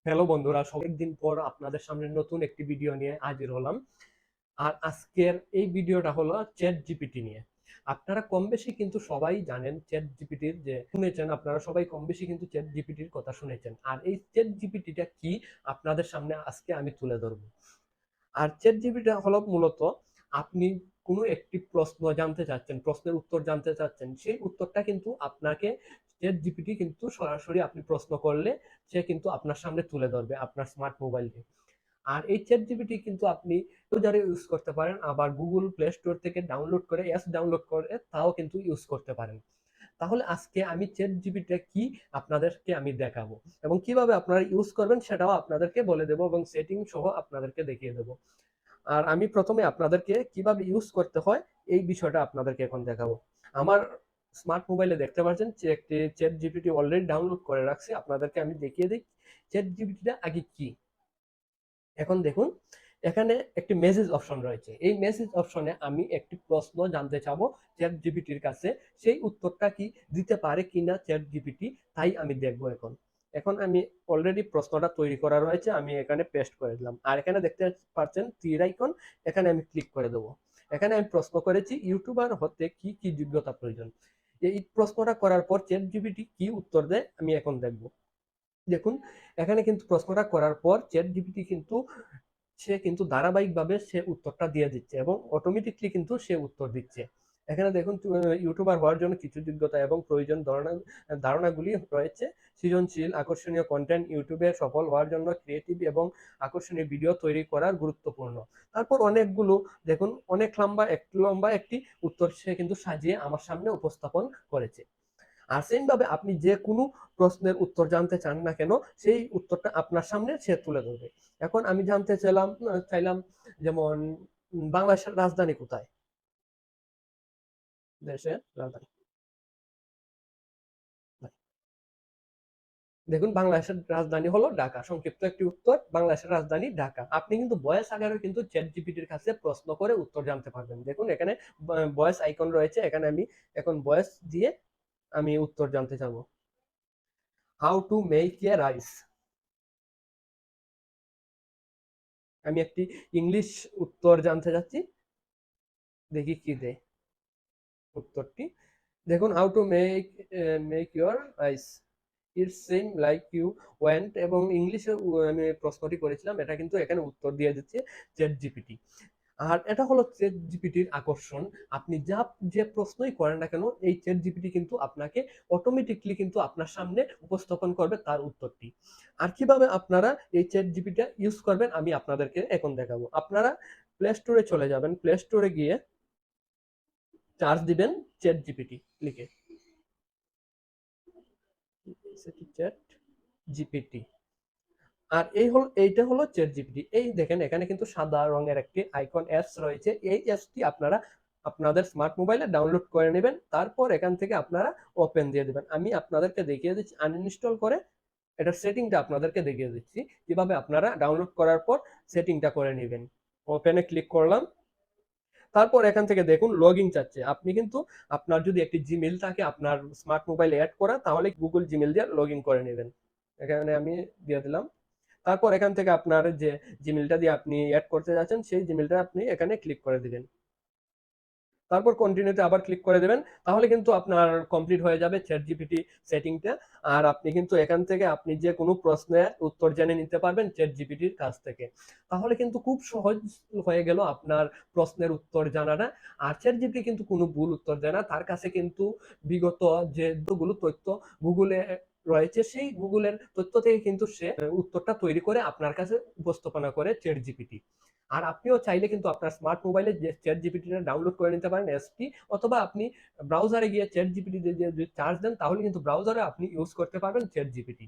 Hello বন্ধুরা, অনেকদিন পর আপনাদের সামনে নতুন একটি ভিডিও নিয়ে হাজির হলাম। আর আজকের এই ভিডিওটা হলো চ্যাট জিপিটি নিয়ে। আপনারা কম বেশি কিন্তু সবাই জানেন চ্যাট জিপিটির যে শুনেছেন, আপনারা সবাই কম বেশি কিন্তু চ্যাট জিপিটির কথা শুনেছেন। আর এই চ্যাট জিপিটিটা কি আপনাদের সামনে আজকে আমি তুলে ধরবো। আর চ্যাট জিপিটি হলো মূলত আপনি কোনো একটি প্রশ্ন জানতে চাচ্ছেন, প্রশ্নের উত্তর জানতে চাচ্ছেন, সেই উত্তরটা কিন্তু আপনাকে চ্যাট জিপিটি কিন্তু সরাসরি আপনি প্রশ্ন করলে সে কিন্তু আপনার সামনে তুলে ধরবে আপনার স্মার্ট মোবাইল দিয়ে। আর এই চ্যাট জিপিটি কিন্তু আপনি ব্রাউজারে ইউজ করতে পারেন, আবার গুগল প্লে স্টোর থেকে ডাউনলোড করে অ্যাপস ডাউনলোড করে তাও কিন্তু ইউজ করতে পারেন। তাহলে আজকে আমি চ্যাট জিপিটিটা কি আপনাদেরকে আমি দেখাবো, এবং কিভাবে আপনারা ইউজ করবেন সেটাও আপনাদেরকে বলে দেবো, এবং সেটিং সহ আপনাদেরকে দেখিয়ে দেবো। আর আমি প্রথমে আপনাদেরকে কিভাবে ইউজ করতে হয় এই বিষয়টা আপনাদেরকে এখন দেখাবো। আমার স্মার্ট মোবাইলে দেখতে পাচ্ছেন যে একটি চ্যাট জিপিটি অলরেডি ডাউনলোড করে রাখছি, আপনাদেরকে আমি দেখিয়ে দিই চ্যাট জিপিটিটা আগে কি। এখন দেখুন, এখানে একটি মেসেজ অপশন রয়েছে। এই মেসেজ অপশনে আমি একটি প্রশ্ন জানতে চাবো চ্যাট জিপিটির কাছে, সেই উত্তরটা কি দিতে পারে কিনা চ্যাট জিপিটি, তাই আমি দেখবো। এখন এখন আমি অলরেডি প্রশ্নটা তৈরি করা রয়েছে, আমি এখানে পেস্ট করে দিলাম। আর এখানে দেখতে পাচ্ছেন তীর আইকন, এখানে আমি ক্লিক করে দেবো। এখানে আমি প্রশ্ন করেছি ইউটিউবার হতে কি কি যোগ্যতা প্রয়োজন। এই প্রশ্নটা করার পর চ্যাট জিপিটি কি উত্তর দেয় আমি এখন দেখবো। দেখুন, এখানে কিন্তু প্রশ্নটা করার পর চ্যাট জিপিটি কিন্তু সে কিন্তু ধারাবাহিকভাবে সে উত্তরটা দিয়ে দিচ্ছে, এবং অটোমেটিকলি কিন্তু সে উত্তর দিচ্ছে। এখানে দেখুন, ইউটিউবার হওয়ার জন্য কিছু যোগ্যতা এবং প্রয়োজন ধারণাগুলি রয়েছে। সৃজনশীল আকর্ষণীয় কন্টেন্ট, ইউটিউবে সফল হওয়ার জন্য ক্রিয়েটিভ এবং আকর্ষণীয় ভিডিও তৈরি করার গুরুত্বপূর্ণ। তারপর অনেকগুলো, দেখুন অনেক লম্বা একটি উত্তর সে কিন্তু সাজিয়ে আমার সামনে উপস্থাপন করেছে। আর সেম ভাবে আপনি যে কোনো প্রশ্নের উত্তর জানতে চান না কেন, সেই উত্তরটা আপনার সামনে সে তুলে ধরবে। এখন আমি জানতে চাইলাম যেমন বাংলাদেশের রাজধানী কোথায়? দেশের রাজধানী, দেখুন বাংলাদেশের রাজধানী হলো ঢাকা। সংক্ষিপ্ত একটি উত্তর, বাংলাদেশের রাজধানী ঢাকা। আপনি কিন্তু ভয়েস আকারে কিন্তু চ্যাট জিপিটির কাছে প্রশ্ন করে উত্তর জানতে পারবেন। দেখুন এখানে ভয়েস আইকন রয়েছে, এখানে আমি এখন ভয়েস দিয়ে আমি উত্তর জানতে চাবো। How to make a rice. আমি একটি ইংলিশ উত্তর জানতে চাচ্ছি, দেখি কি দেয় উত্তরটি। দেখুন, how to make your ice, it same like you went, এবং ইংলিশে আমি প্রশ্নটি করেছিলাম, এটা কিন্তু এখানে উত্তর দিয়ে দিচ্ছে চ্যাট জিপিটি। আর এটা হলো চ্যাট জিপিটির আকর্ষণ। আপনি যে প্রশ্নই করেন না কেন, এই চ্যাট জিপিটি কিন্তু আপনাকে অটোমেটিকলি কিন্তু আপনার সামনে উপস্থাপন করবে তার উত্তরটি। আর কিভাবে আপনারা এই চ্যাট জিপিটি ইউজ করবেন আমি আপনাদেরকে এখন দেখাবো। আপনারা প্লে স্টোরে চলে যাবেন, প্লে স্টোরে গিয়ে চার্জ দিবেন চ্যাট জিপিটি লিখে, চ্যাট জিপিটি। আর এইটা হলো চ্যাট জিপিটি। এই দেখেন এখানে কিন্তু সাদা রঙের একটি আইকন অ্যাপস রয়েছে। এই অ্যাপসটি আপনারা আপনাদের স্মার্ট মোবাইলে ডাউনলোড করে নেবেন, তারপর এখান থেকে আপনারা ওপেন দিয়ে দিবেন। আমি আপনাদেরকে দেখিয়ে দিচ্ছি আনইনস্টল করে এটার সেটিংটা আপনাদেরকে দেখিয়ে দিচ্ছি কিভাবে আপনারা ডাউনলোড করার পর সেটিংটা করে নেবেন। ওপেনে ক্লিক করলাম, তারপর এখান থেকে দেখুন লগইন চাচ্ছে। আপনি কিন্তু আপনার যদি একটি জিমেইল থাকে আপনার স্মার্ট মোবাইলে অ্যাড করা, তাহলে গুগল জিমেইল দিয়ে লগইন করে নেবেন। এখানে আমি দিয়ে দিলাম। তারপর এখান থেকে আপনার যে জিমেইলটা দিয়ে আপনি অ্যাড করতে যাচ্ছেন সেই জিমেইলটা আপনি এখানে ক্লিক করে দিবেন। তারপর কন্টিনিউতে আবার ক্লিক করে দেবেন, তাহলে কিন্তু আপনার কমপ্লিট হয়ে যাবে চ্যাট জিপিটি সেটিংটা। আর আপনি কিন্তু এখান থেকে আপনি যে কোনো প্রশ্নের উত্তর জেনে নিতে পারবেন চ্যাট জিপিটির কাছ থেকে। তাহলে কিন্তু খুব সহজ হয়ে গেল আপনার প্রশ্নের উত্তর জানাটা। আর চ্যাট জিপিটি কিন্তু কোনো ভুল উত্তর দেয় না, তার কাছে কিন্তু বিগত যেগুলো তথ্য গুগলে রয়েছে, সেই গুগলের তথ্য থেকে কিন্তু সে উত্তরটা তৈরি করে আপনার কাছে উপস্থাপনা করে চ্যাট জিপিটি। আর আপনিও চাইলে কিন্তু আপনার স্মার্ট মোবাইলে যে চ্যাট জিপিটিটা ডাউনলোড করে নিতে পারেন এসপি, অথবা আপনি ব্রাউজারে গিয়ে চ্যাট জিপিটি যদি চার্জ দেন তাহলে কিন্তু ব্রাউজারে আপনি ইউজ করতে পারবেন চ্যাট জিপিটি।